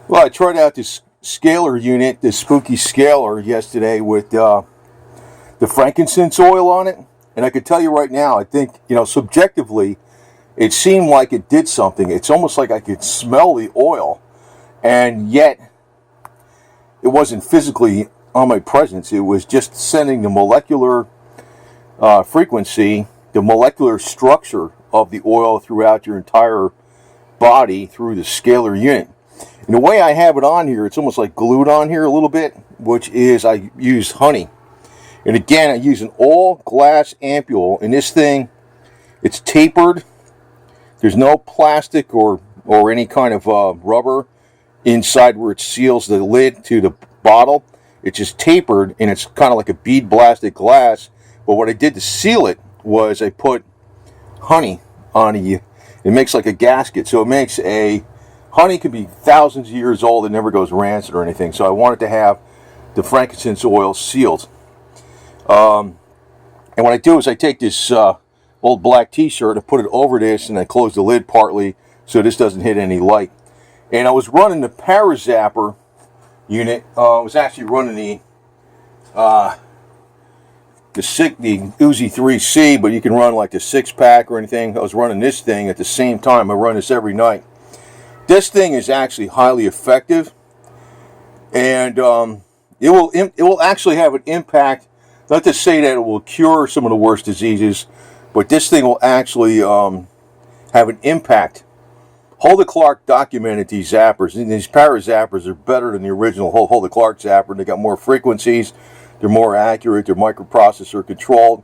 Well, I tried out this scalar unit, this spooky scalar, yesterday with the frankincense oil on it. And I could tell you right now, I think, subjectively, it seemed like it did something. It's almost like I could smell the oil, and yet it wasn't physically on my presence. It was just sending the molecular frequency, the molecular structure of the oil throughout your entire body through the scalar unit. And the way I have it on here, it's almost like glued on here a little bit, which is I use honey. And again, I use an all glass ampule, and this thing, it's tapered. There's no plastic or any kind of rubber inside where it seals the lid to the bottle. It's just tapered, and it's kind of like a bead blasted glass. But what I did to seal it was I put honey on it. It makes like a gasket, so it makes honey can be thousands of years old. It never goes rancid or anything. So I wanted to have the frankincense oil sealed. And what I do is I take this old black t-shirt and put it over this, and I close the lid partly so this doesn't hit any light. And I was running the ParaZapper unit. I was actually running the Uzi 3C, but you can run like the 6-pack or anything. I was running this thing at the same time. I run this every night. This thing is actually highly effective, and it will actually have an impact. Not to say that it will cure some of the worst diseases, but this thing will actually have an impact. Hulda Clark documented these zappers, and these ParaZappers are better than the original Hulda Clark zapper. They got more frequencies, they're more accurate, they're microprocessor controlled.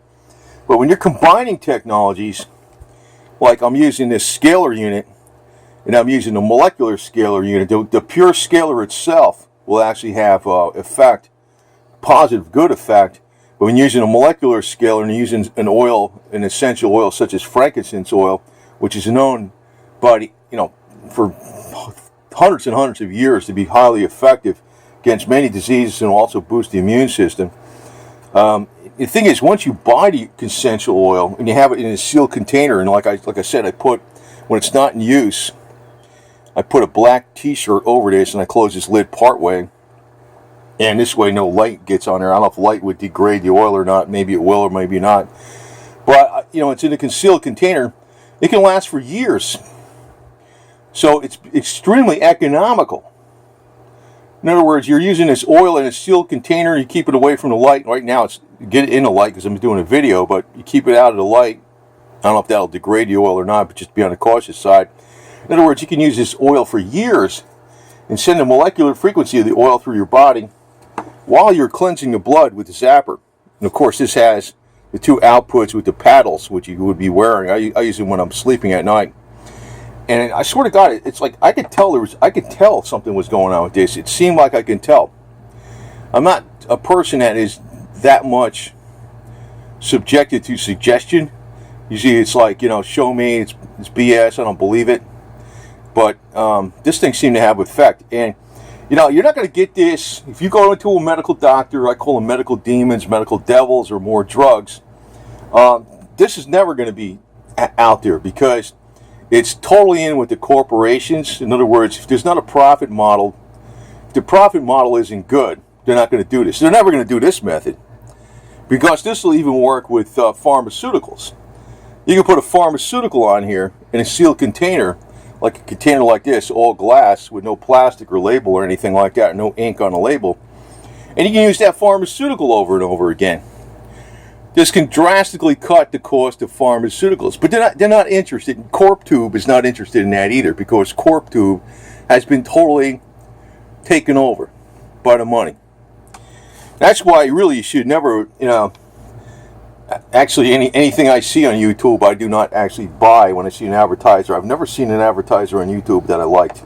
But when you're combining technologies, like I'm using this scalar unit, and I'm using the molecular scalar unit, the pure scalar itself will actually have effect, positive, good effect. But when using a molecular scalar and using an oil, an essential oil such as frankincense oil, which is known by for hundreds and hundreds of years to be highly effective against many diseases and also boost the immune system. The thing is, once you buy the essential oil and you have it in a sealed container, and like I said, when it's not in use, I put a black t-shirt over this and I close this lid part way. And this way no light gets on there. I don't know if light would degrade the oil or not. Maybe it will or maybe not. But, it's in a concealed container. It can last for years. So it's extremely economical. In other words, you're using this oil in a sealed container. You keep it away from the light. Right now, get it in the light because I'm doing a video. But you keep it out of the light. I don't know if that'll degrade the oil or not, but just be on the cautious side. In other words, you can use this oil for years and send the molecular frequency of the oil through your body while you're cleansing the blood with the zapper. And of course, this has the two outputs with the paddles, which you would be wearing. I use them when I'm sleeping at night. And I swear to God, it's like I could tell something was going on with this. It seemed like I can tell. I'm not a person that is that much subjected to suggestion. Usually it's like, show me, it's BS, I don't believe it. But this thing seemed to have effect. And you're not going to get this if you go into a medical doctor. I call them medical demons, medical devils, or more drugs. This is never going to be out there because it's totally in with the corporations. In other words, if there's not a profit model, if the profit model isn't good, they're not going to do this. They're never going to do this method because this will even work with pharmaceuticals. You can put a pharmaceutical on here in a sealed container, like a container like this, all glass with no plastic or label or anything like that, no ink on the label. And you can use that pharmaceutical over and over again. This can drastically cut the cost of pharmaceuticals, but they're not interested. CorpTube is not interested in that either because CorpTube has been totally taken over by the money. That's why really you should never, actually anything I see on YouTube I do not actually buy when I see an advertiser. I've never seen an advertiser on YouTube that I liked.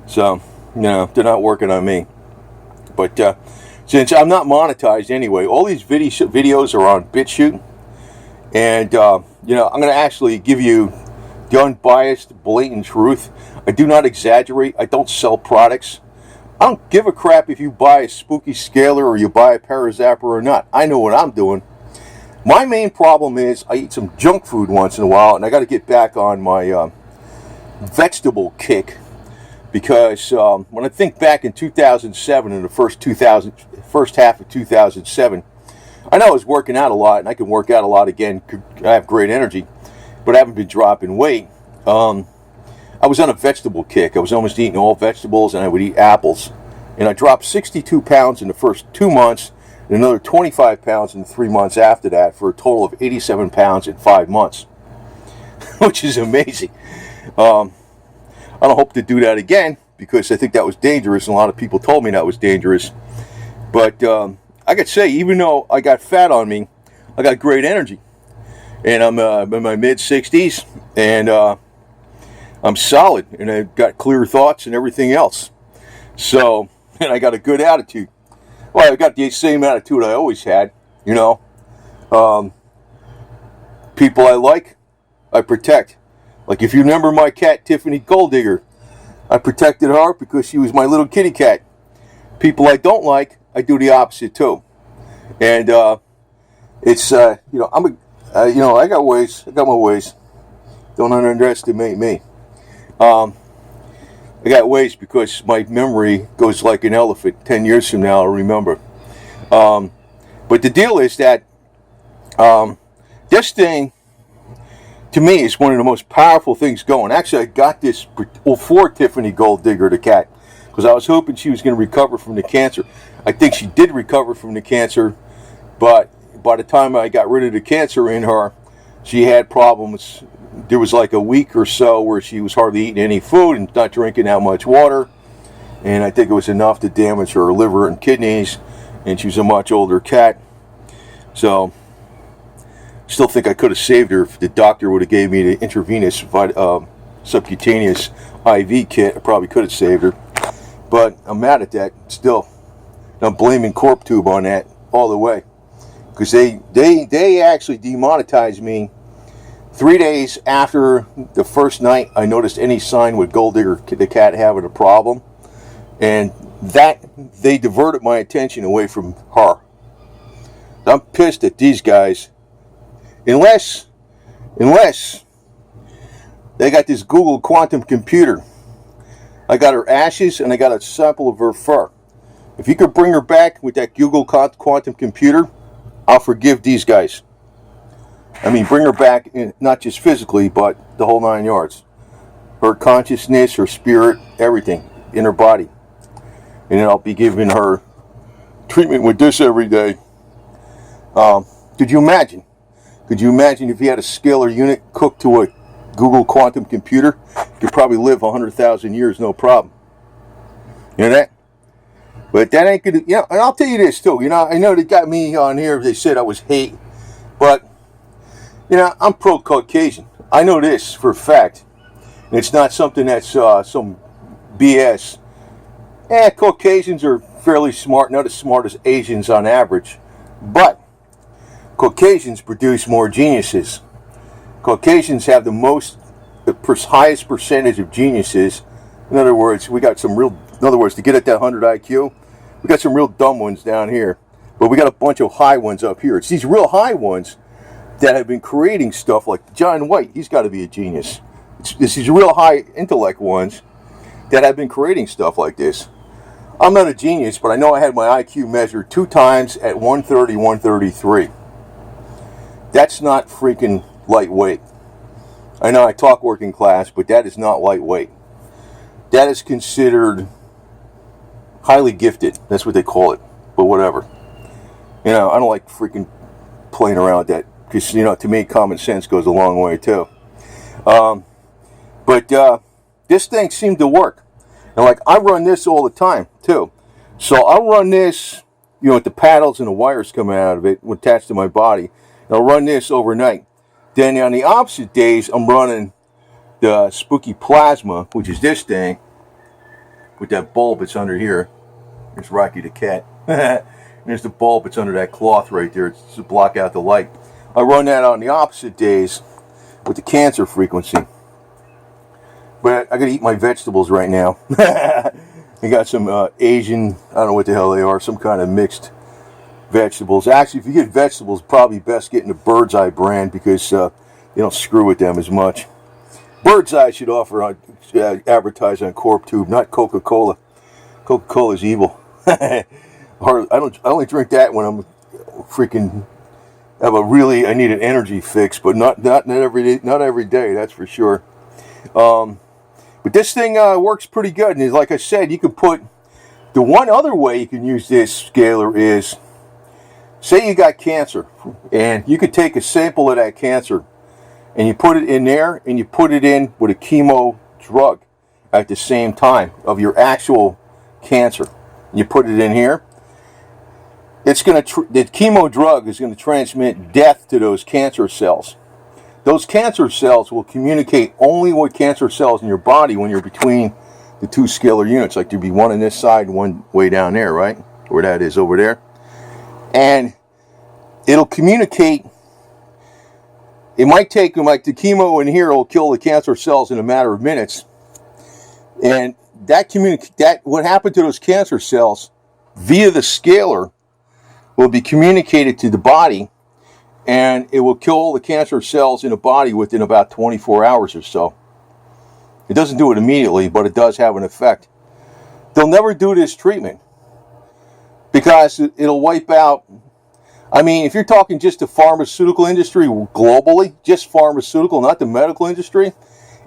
So, they're not working on me. But since I'm not monetized anyway, all these videos are on Bitchute. And, I'm going to actually give you the unbiased, blatant truth. I do not exaggerate. I don't sell products. I don't give a crap if you buy a spooky scalar or you buy a ParaZapper or not. I know what I'm doing. My main problem is I eat some junk food once in a while, and I got to get back on my vegetable kick. because when I think back in 2007, in the first half of 2007, I know I was working out a lot, and I can work out a lot again. I have great energy, but I haven't been dropping weight. I was on a vegetable kick. I was almost eating all vegetables, and I would eat apples. And I dropped 62 pounds in the first 2 months, and another 25 pounds in the 3 months after that, for a total of 87 pounds in 5 months, which is amazing. I don't hope to do that again, because I think that was dangerous, and a lot of people told me that was dangerous. But I could say, even though I got fat on me, I got great energy. And I'm in my mid-60s, and I'm solid, and I've got clear thoughts and everything else. So, and I got a good attitude. Well, I got the same attitude I always had, you know. People I like, I protect. Like, if you remember my cat, Tiffany Golddigger, I protected her because she was my little kitty cat. People I don't like, I do the opposite too. And it's you know, you know, I got ways. I got my ways. Don't underestimate me. I got ways because my memory goes like an elephant. 10 years from now, I'll remember. But the deal is that this thing, to me, is one of the most powerful things going. Actually, I got this for Tiffany Golddigger, the cat, because I was hoping she was going to recover from the cancer. I think she did recover from the cancer, but by the time I got rid of the cancer in her, she had problems. There was like a week or so where she was hardly eating any food and not drinking that much water, and I think it was enough to damage her liver and kidneys, and she was a much older cat. So still think I could have saved her if the doctor would have gave me the intravenous subcutaneous IV kit. I probably could have saved her, but I'm mad at that still. I'm blaming CorpTube on that all the way, because they actually demonetized me 3 days after the first night I noticed any sign with Golddigger, the cat, having a problem, and that they diverted my attention away from her. I'm pissed at these guys. Unless they got this Google quantum computer. I got her ashes and I got a sample of her fur. If you could bring her back with that Google quantum computer, I'll forgive these guys. I mean, bring her back, not just physically, but the whole 9 yards. Her consciousness, her spirit, everything in her body. And then I'll be giving her treatment with this every day. Could you imagine? Could you imagine if you had a scalar unit cooked to a Google quantum computer? You could probably live 100,000 years, no problem. You know that? But that ain't gonna, you know, and I'll tell you this too, you know, I know they got me on here, they said I was hate, but, you know, I'm pro-Caucasian. I know this for a fact. And it's not something that's some BS. Caucasians are fairly smart, not as smart as Asians on average, but Caucasians produce more geniuses. Caucasians have the highest percentage of geniuses. In other words, we got some real, in other words, to get at that 100 IQ, we got some real dumb ones down here, but we got a bunch of high ones up here. It's these real high ones that have been creating stuff like John White. He's got to be a genius. It's these real high intellect ones that have been creating stuff like this. I'm not a genius, but I know I had my IQ measured 2 times at 130, 133. That's not freaking lightweight. I know I talk working class, but that is not lightweight. That is considered highly gifted. That's what they call it. But whatever. You know, I don't like freaking playing around with that, because, you know, to me, common sense goes a long way too. But this thing seemed to work. And like, I run this all the time too. So I'll run this, you know, with the paddles and the wires coming out of it attached to my body. And I'll run this overnight. Then on the opposite days, I'm running the spooky plasma, which is this thing with that bulb that's under here. There's Rocky the cat. There's the bulb that's under that cloth right there. It's to block out the light. I run that on the opposite days with the cancer frequency. But I gotta eat my vegetables right now. I got some Asian, I don't know what the hell they are, some kind of mixed vegetables. Actually, if you get vegetables, probably best getting the Bird's Eye brand, because you don't screw with them as much. Bird's Eye should offer advertise on CorpTube, not Coca-Cola. Coca-Cola is evil. I only drink that when I'm freaking I need an energy fix, but not every day, that's for sure. But this thing works pretty good, and like I said, you can put the one other way you can use this scalar is, say you got cancer, and you could take a sample of that cancer, and you put it in there, and you put it in with a chemo drug at the same time of your actual cancer. You put it in here. It's the chemo drug is going to transmit death to those cancer cells. Those cancer cells will communicate only with cancer cells in your body when you're between the two scalar units. Like there'd be one on this side and one way down there, right? Where that is over there. And it'll communicate. It might take them, like the chemo in here will kill the cancer cells in a matter of minutes. And what happened to those cancer cells via the scalar will be communicated to the body, and it will kill the cancer cells in the body within about 24 hours or so. It doesn't do it immediately, but it does have an effect. They'll never do this treatment because it'll wipe out. I mean, if you're talking just the pharmaceutical industry globally, just pharmaceutical, not the medical industry,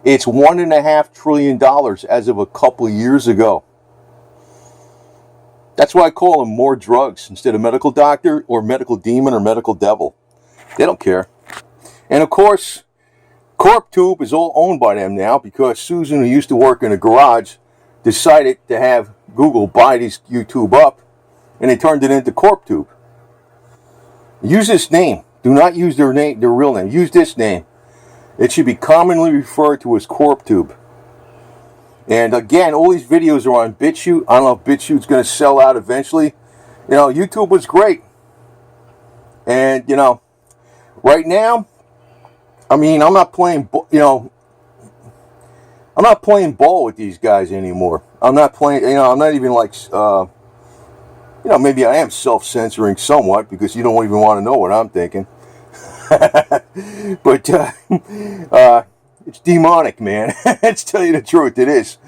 it's $1.5 trillion as of a couple of years ago. That's why I call them more drugs instead of medical doctor or medical demon or medical devil. They don't care. And of course, CorpTube is all owned by them now because Susan, who used to work in a garage, decided to have Google buy this YouTube up, and they turned it into CorpTube. Use this name. Do not use their real name. Use this name. It should be commonly referred to as CorpTube. And again, all these videos are on Bitchute. I don't know if Bitchute's going to sell out eventually. You know, YouTube was great. And, you know, right now, I mean, I'm not playing, I'm not playing ball with these guys anymore. I'm not playing, I'm not even like, maybe I am self-censoring somewhat because you don't even want to know what I'm thinking. But, it's demonic, man. Let's tell you the truth. It is.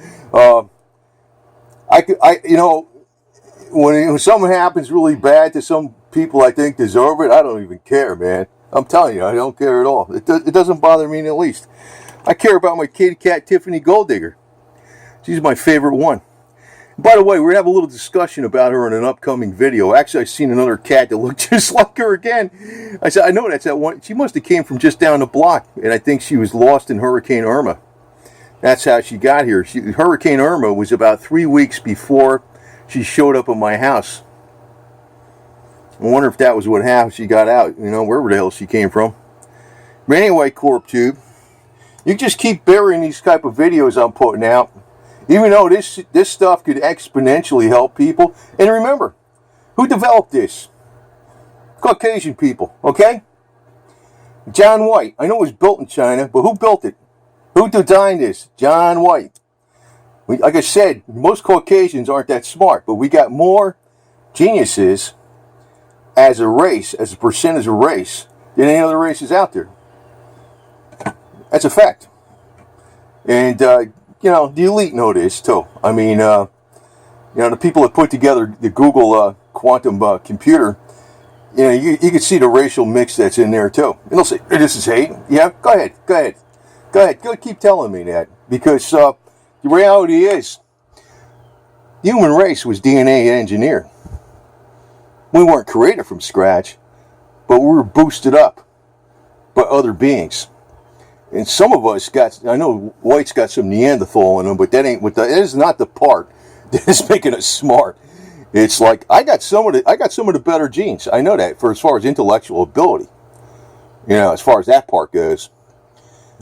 When something happens really bad to some people I think deserve it, I don't even care, man. I'm telling you, I don't care at all. It doesn't bother me in the least. I care about my kitty cat, Tiffany Golddigger. She's my favorite one. By the way, we're going to have a little discussion about her in an upcoming video. Actually, I've seen another cat that looked just like her again. I said, I know that's that one. She must have came from just down the block, and I think she was lost in Hurricane Irma. That's how she got here. Hurricane Irma was about 3 weeks before she showed up at my house. I wonder if that was what happened. She got out, wherever the hell she came from. But anyway, CorpTube, you just keep burying these type of videos I'm putting out. Even though this stuff could exponentially help people. And remember, who developed this? Caucasian people, okay? John White. I know it was built in China, but who built it? Who designed this? John White. Like I said, most Caucasians aren't that smart, but we got more geniuses as a race, as a percentage of race, than any other races out there. That's a fact. And, the elite know this too. I mean, the people that put together the Google quantum computer, you can see the racial mix that's in there too. And they'll say, this is hate. Yeah, go ahead. Go keep telling me that. Because the reality is, the human race was DNA engineered. We weren't created from scratch, but we were boosted up by other beings. And some of us I know White's got some Neanderthal in them, but that is not the part that is making us smart. It's like, I got some of the better genes. I know that as far as intellectual ability, as far as that part goes.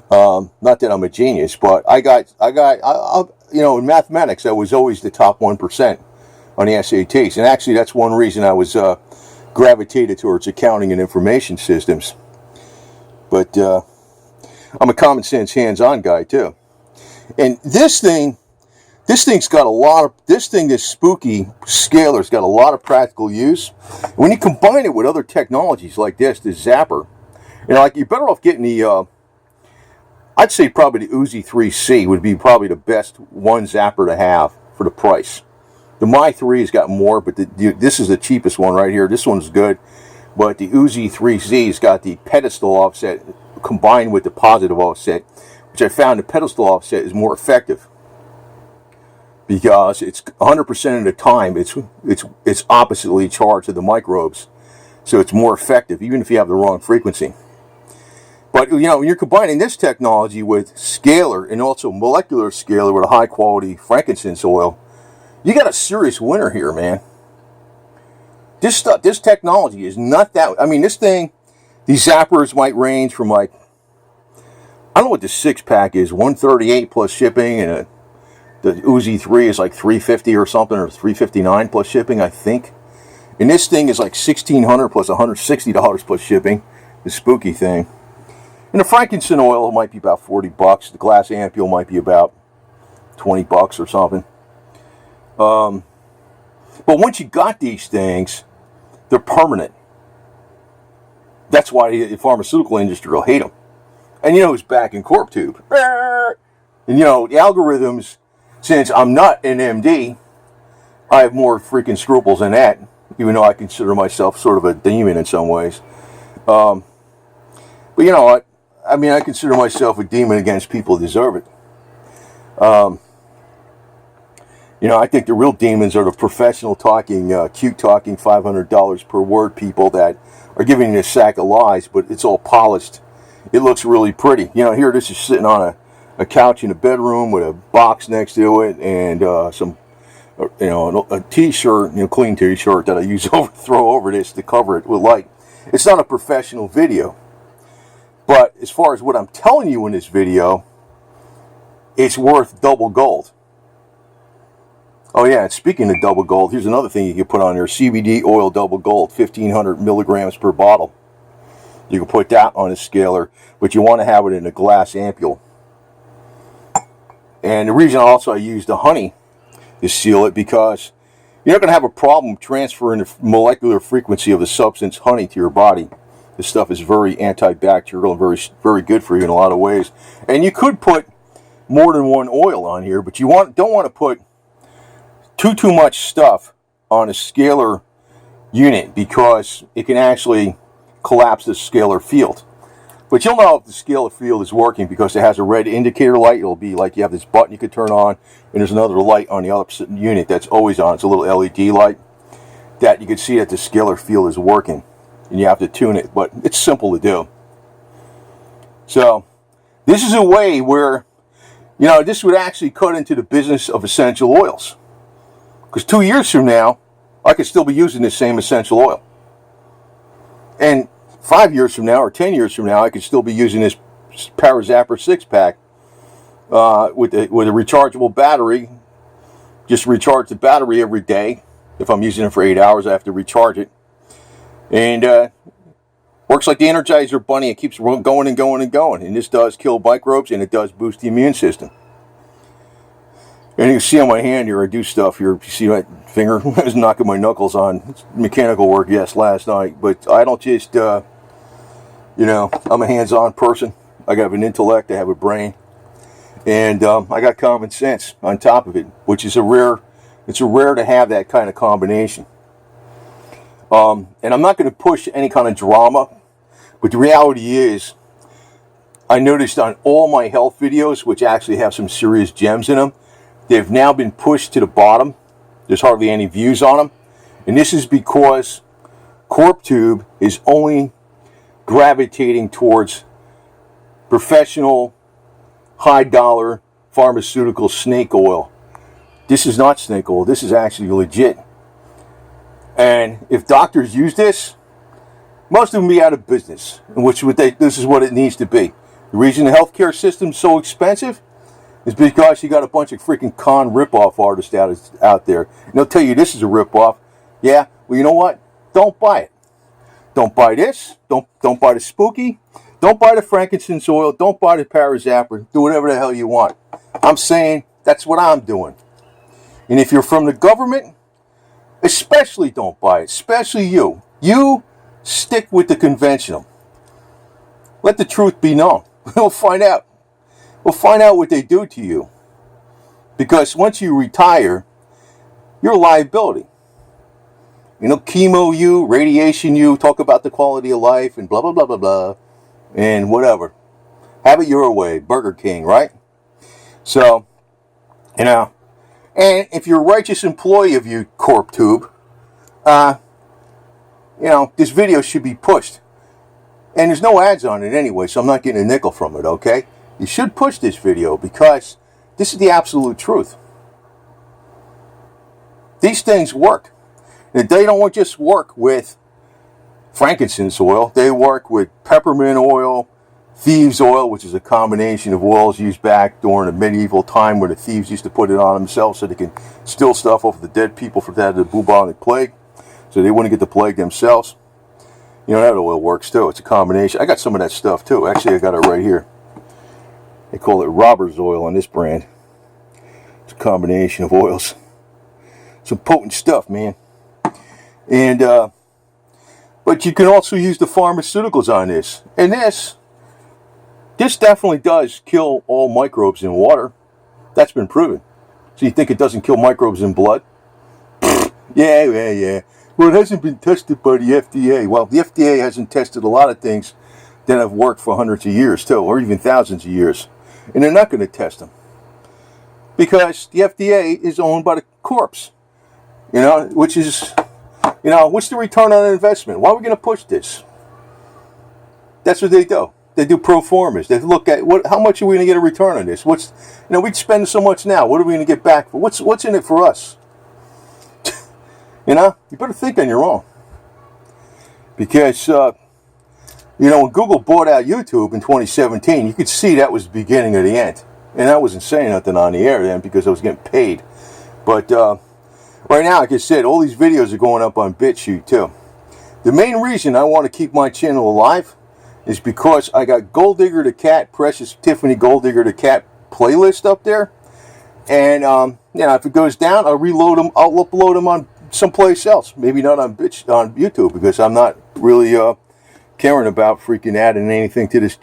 Not that I'm a genius, but in mathematics, I was always the top 1% on the SATs. And actually, that's one reason I was gravitated towards accounting and information systems. But, I'm a common sense, hands-on guy too. And this spooky scalar's got a lot of practical use. When you combine it with other technologies like this Zapper, you're better off getting the I'd say probably the Uzi 3C would be probably the best one zapper to have for the price. The My 3's got more, but this is the cheapest one right here. This one's good, but the Uzi 3C's got the pedestal offset combined with the positive offset, which I found the pedestal offset is more effective because it's 100% of the time it's oppositely charged to the microbes, so it's more effective even if you have the wrong frequency. But you know, when you're combining this technology with SCALAR and also molecular SCALAR with a high quality frankincense oil, you got a serious winner here, man. This technology is not that. I mean, this thing, these zappers might range from like, I don't know what the 6-pack is, $138 plus shipping, and the Uzi 3 is like $350 or something, or $359 plus shipping, I think. And this thing is like $1,600 plus $160 plus shipping. The spooky thing. And the frankincense oil might be about $40. The glass ampule might be about $20 or something. But once you got these things, they're permanent. That's why the pharmaceutical industry will hate them. And you know who's back in Corp Tube? And you know, the algorithms, since I'm not an MD, I have more freaking scruples than that, even though I consider myself sort of a demon in some ways. But you know what? I mean, I consider myself a demon against people who deserve it. You know, I think the real demons are the professional talking, cute talking, $500 per word people that are giving you a sack of lies, but it's all polished. It looks really pretty. You know, here this is sitting on a couch in a bedroom with a box next to it and some, you know, a t-shirt, you know, clean t-shirt that I use throw over this to cover it with light. It's not a professional video. But as far as what I'm telling you in this video, it's worth double gold. Oh yeah, and speaking of double gold, here's another thing you can put on there. CBD oil double gold, 1,500 milligrams per bottle. You can put that on a SCALAR, but you want to have it in a glass ampule. And the reason also I use the honey to seal it, because you're not going to have a problem transferring the molecular frequency of the substance honey to your body. This stuff is very antibacterial and very, very good for you in a lot of ways. And you could put more than one oil on here, but you don't want to put too much stuff on a SCALAR unit, because it can actually collapse the SCALAR field. But you'll know if the SCALAR field is working because it has a red indicator light. It'll be like you have this button you could turn on, and there's another light on the opposite unit that's always on. It's a little LED light that you can see that the SCALAR field is working, and you have to tune it, but it's simple to do. So this is a way where, you know, this would actually cut into the business of essential oils. Because 2 years from now, I could still be using this same essential oil. And 5 years from now, or 10 years from now, I could still be using this ParaZapper 6-pack with a rechargeable battery. Just recharge the battery every day. If I'm using it for 8 hours, I have to recharge it. And works like the Energizer Bunny. It keeps going and going and going. And this does kill microbes, and it does boost the immune system. And you can see on my hand here, I do stuff here. You see my finger? I was knocking my knuckles on mechanical work, yes, last night. But I don't just, you know, I'm a hands-on person. I have an intellect, I have a brain. And I got common sense on top of it, which is it's rare to have that kind of combination. And I'm not going to push any kind of drama, but the reality is, I noticed on all my health videos, which actually have some serious gems in them, they've now been pushed to the bottom. There's hardly any views on them. And this is because CorpTube is only gravitating towards professional, high-dollar pharmaceutical snake oil. This is not snake oil. This is actually legit. And if doctors use this, most of them be out of business. This is what it needs to be. The reason the healthcare system's so expensive is because you got a bunch of freaking con rip-off artists out there. And they'll tell you this is a rip-off. Yeah, well, you know what? Don't buy it. Don't buy this. Don't buy the spooky. Don't buy the frankincense oil. Don't buy the ParaZapper. Do whatever the hell you want. I'm saying that's what I'm doing. And if you're from the government, especially don't buy it. Especially you. You stick with the conventional. Let the truth be known. We'll find out. Well, find out what they do to you. Because once you retire, you're a liability. You know, chemo you, radiation you, talk about the quality of life and blah, blah, blah, blah, blah, and whatever. Have it your way, Burger King, right? So, you know, and if you're a righteous employee of your corp tube, you know, this video should be pushed. And there's no ads on it anyway, so I'm not getting a nickel from it, okay? You should push this video because this is the absolute truth. These things work. And they don't just work with frankincense oil. They work with peppermint oil, thieves oil, which is a combination of oils used back during the medieval time where the thieves used to put it on themselves so they can steal stuff off of the dead people for that, the bubonic plague, so they wouldn't get the plague themselves. You know, that oil works too. It's a combination. I got some of that stuff too. Actually, I got it right here. They call it robber's oil on this brand. It's a combination of oils. Some potent stuff, man. And but you can also use the pharmaceuticals on this. And this definitely does kill all microbes in water. That's been proven. So you think it doesn't kill microbes in blood? Yeah. Well, it hasn't been tested by the FDA. Well, the FDA hasn't tested a lot of things that have worked for hundreds of years too, or even thousands of years. And they're not going to test them. Because the FDA is owned by the corpse. You know, which is, you know, what's the return on investment? Why are we going to push this? That's what they do. They do pro formas. They look at how much are we going to get a return on this? What's, you know, we'd spend so much now. What are we going to get back for? What's in it for us? You know, you better think on your own. Because, you know, when Google bought out YouTube in 2017, you could see that was the beginning of the end. And I wasn't saying nothing on the air then because I was getting paid. But right now, like I said, all these videos are going up on Bitchute too. The main reason I want to keep my channel alive is because I got Gold Digger the Cat, Precious Tiffany Gold Digger the Cat playlist up there. And, you know, if it goes down, I'll reload them. I'll upload them on someplace else. Maybe not on YouTube because I'm not really caring about freaking adding anything to this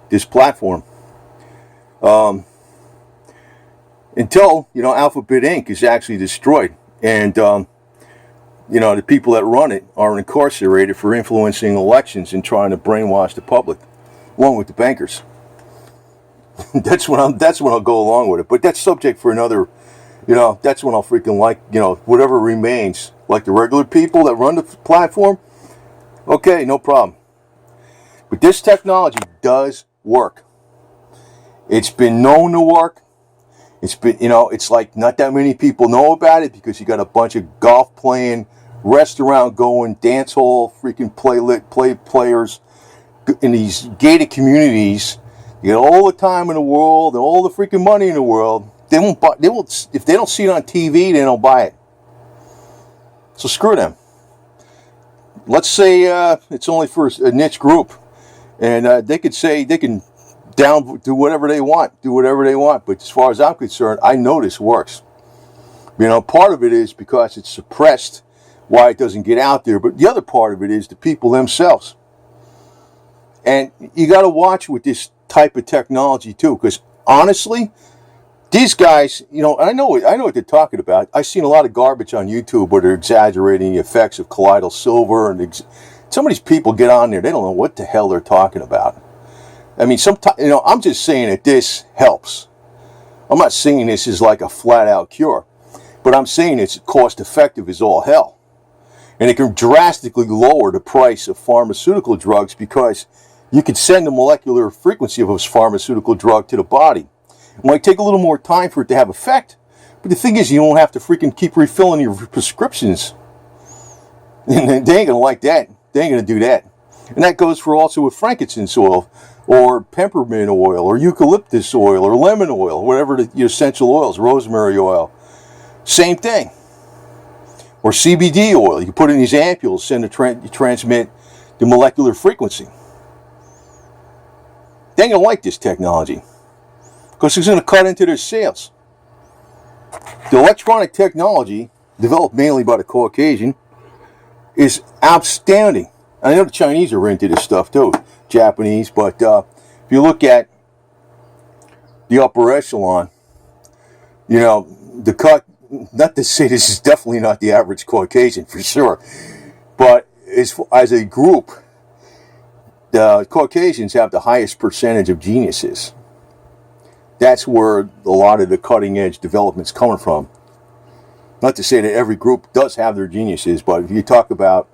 this platform. Until, you know, Alphabet Inc. is actually destroyed. And, you know, the people that run it are incarcerated for influencing elections and trying to brainwash the public, along with the bankers. That's when I'll go along with it. But that's subject for another, you know, that's when I'll freaking like, you know, whatever remains. Like the regular people that run the platform, okay, no problem. But this technology does work. It's been known to work. It's been, you know, it's like not that many people know about it because you got a bunch of golf playing, restaurant going, dance hall freaking players in these gated communities. You get all the time in the world and all the freaking money in the world. They won't buy. They won't, if they don't see it on TV, they don't buy it. So screw them. Let's say it's only for a niche group, and they could say they can do whatever they want. But as far as I'm concerned, I know this works. You know, part of it is because it's suppressed, why it doesn't get out there. But the other part of it is the people themselves. And you got to watch with this type of technology too, because honestly, these guys, you know, I know what they're talking about. I've seen a lot of garbage on YouTube where they're exaggerating the effects of colloidal silver, and some of these people get on there, they don't know what the hell they're talking about. I mean, sometimes, you know, I'm just saying that this helps. I'm not saying this is like a flat-out cure, but I'm saying it's cost-effective as all hell, and it can drastically lower the price of pharmaceutical drugs because you could send the molecular frequency of a pharmaceutical drug to the body. It might take a little more time for it to have effect, but the thing is, you don't have to freaking keep refilling your prescriptions. And they ain't gonna like that. They ain't gonna do that. And that goes for also with frankincense oil, or peppermint oil, or eucalyptus oil, or lemon oil, whatever the essential oils, rosemary oil. Same thing. Or CBD oil. You put in these ampules, you transmit the molecular frequency. They ain't gonna like this technology because it's going to cut into their sales. The electronic technology, developed mainly by the Caucasian, is outstanding. I know the Chinese are into this stuff too, Japanese, but if you look at the upper echelon. You know, not to say this is definitely not the average Caucasian, for sure, but as a group, the Caucasians have the highest percentage of geniuses. That's where a lot of the cutting edge development's coming from. Not to say that every group does have their geniuses, but if you talk about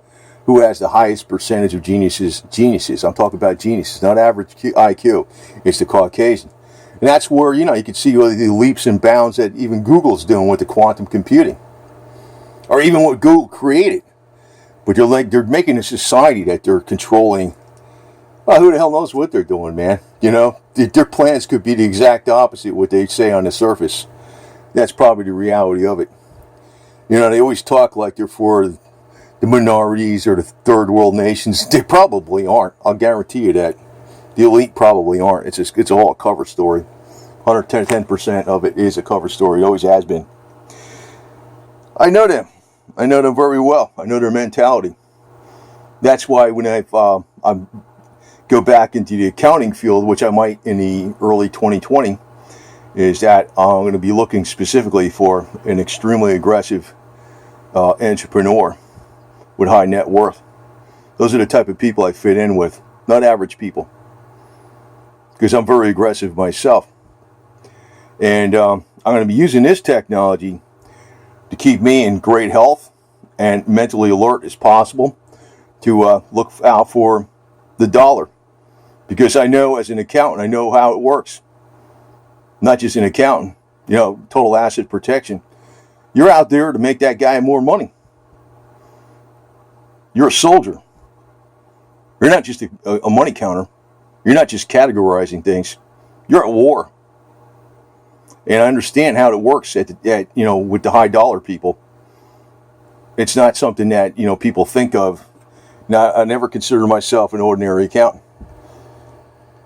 who has the highest percentage of geniuses, I'm talking about geniuses, not average IQ, it's the Caucasian. And that's where, you know, you can see the leaps and bounds that even Google's doing with the quantum computing. Or even what Google created. But they're making a society that they're controlling. Well, who the hell knows what they're doing, man? You know, their plans could be the exact opposite of what they say on the surface. That's probably the reality of it. You know, they always talk like they're for the minorities or the third world nations. They probably aren't. I'll guarantee you that. The elite probably aren't. It's all a cover story. 110% of it is a cover story. It always has been. I know them. I know them very well. I know their mentality. That's why when I go back into the accounting field, which I might in the early 2020, is that I'm going to be looking specifically for an extremely aggressive entrepreneur with high net worth. Those are the type of people I fit in with, not average people. Because I'm very aggressive myself. And I'm going to be using this technology to keep me in great health and mentally alert as possible to look out for the dollar. Because I know as an accountant, I know how it works. Not just an accountant, you know, total asset protection. You're out there to make that guy more money. You're a soldier. You're not just a money counter. You're not just categorizing things. You're at war. And I understand how it works with the high dollar people. It's not something that, you know, people think of. Now, I never consider myself an ordinary accountant.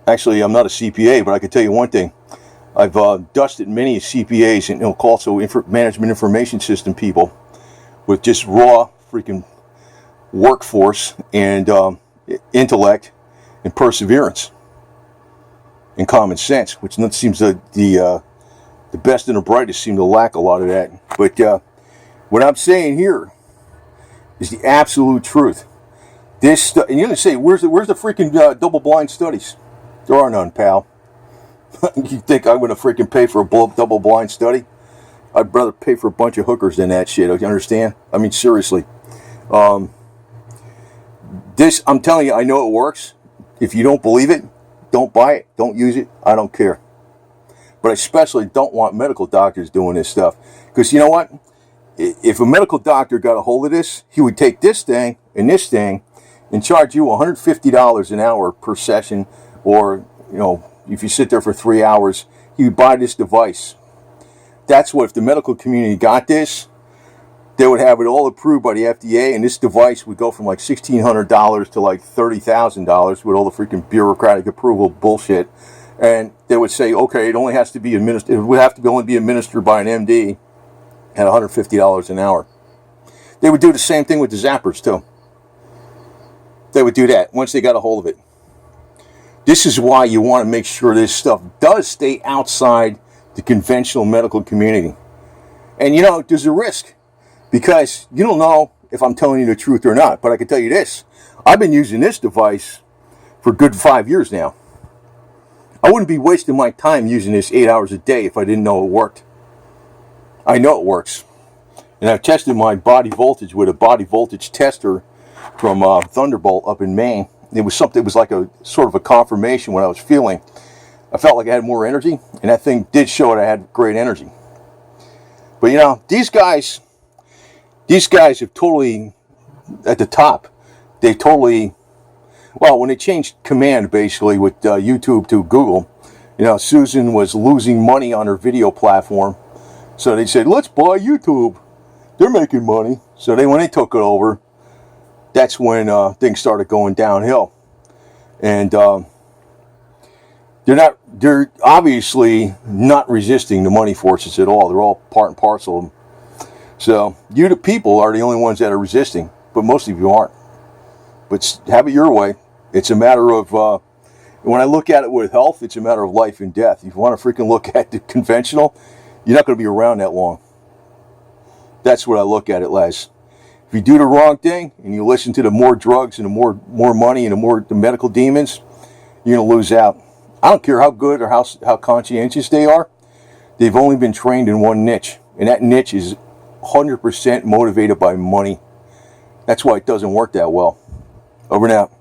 Actually, I'm not a CPA, but I can tell you one thing. I've dusted many CPAs and also management information system people with just raw freaking workforce and intellect and perseverance and common sense, which seems the best and the brightest seem to lack a lot of that. But what I'm saying here is the absolute truth. And you're going to say, where's the freaking double-blind studies? There are none, pal. You think I'm going to freaking pay for a double-blind study? I'd rather pay for a bunch of hookers than that shit. You understand? I mean, seriously. I'm telling you, I know it works. If you don't believe it, don't buy it. Don't use it. I don't care. But I especially don't want medical doctors doing this stuff. Because you know what? If a medical doctor got a hold of this, he would take this thing and charge you $150 an hour per session. Or, you know, if you sit there for 3 hours, you buy this device. That's what, if the medical community got this, they would have it all approved by the FDA, and this device would go from like $1,600 to like $30,000 with all the freaking bureaucratic approval bullshit. And they would say, okay, it only has to be administered. It would have to only be administered by an MD at $150 an hour. They would do the same thing with the zappers too. They would do that once they got a hold of it. This is why you want to make sure this stuff does stay outside the conventional medical community. And you know, there's a risk, because you don't know if I'm telling you the truth or not. But I can tell you this. I've been using this device for a good 5 years now. I wouldn't be wasting my time using this 8 hours a day if I didn't know it worked. I know it works. And I've tested my body voltage with a body voltage tester from Thunderbolt up in Maine. It was like a sort of a confirmation what I was feeling. I felt like I had more energy, and that thing did show that I had great energy. But you know, these guys have totally, at the top, they totally, well, when they changed command basically with YouTube to Google, you know, Susan was losing money on her video platform. So they said, let's buy YouTube. They're making money. So when they took it over, that's when things started going downhill. And they're obviously not resisting the money forces at all. They're all part and parcel of them. So you, the people, are the only ones that are resisting, but most of you aren't. But have it your way. It's a matter of When I look at it with health, it's a matter of life and death. If you want to freaking look at the conventional, you're not going to be around that long. That's what I look at it as. If you do the wrong thing and you listen to the more drugs and the more money and the medical demons, you're going to lose out. I don't care how good or how conscientious they are. They've only been trained in one niche, and that niche is 100% motivated by money. That's why it doesn't work that well. Over and out.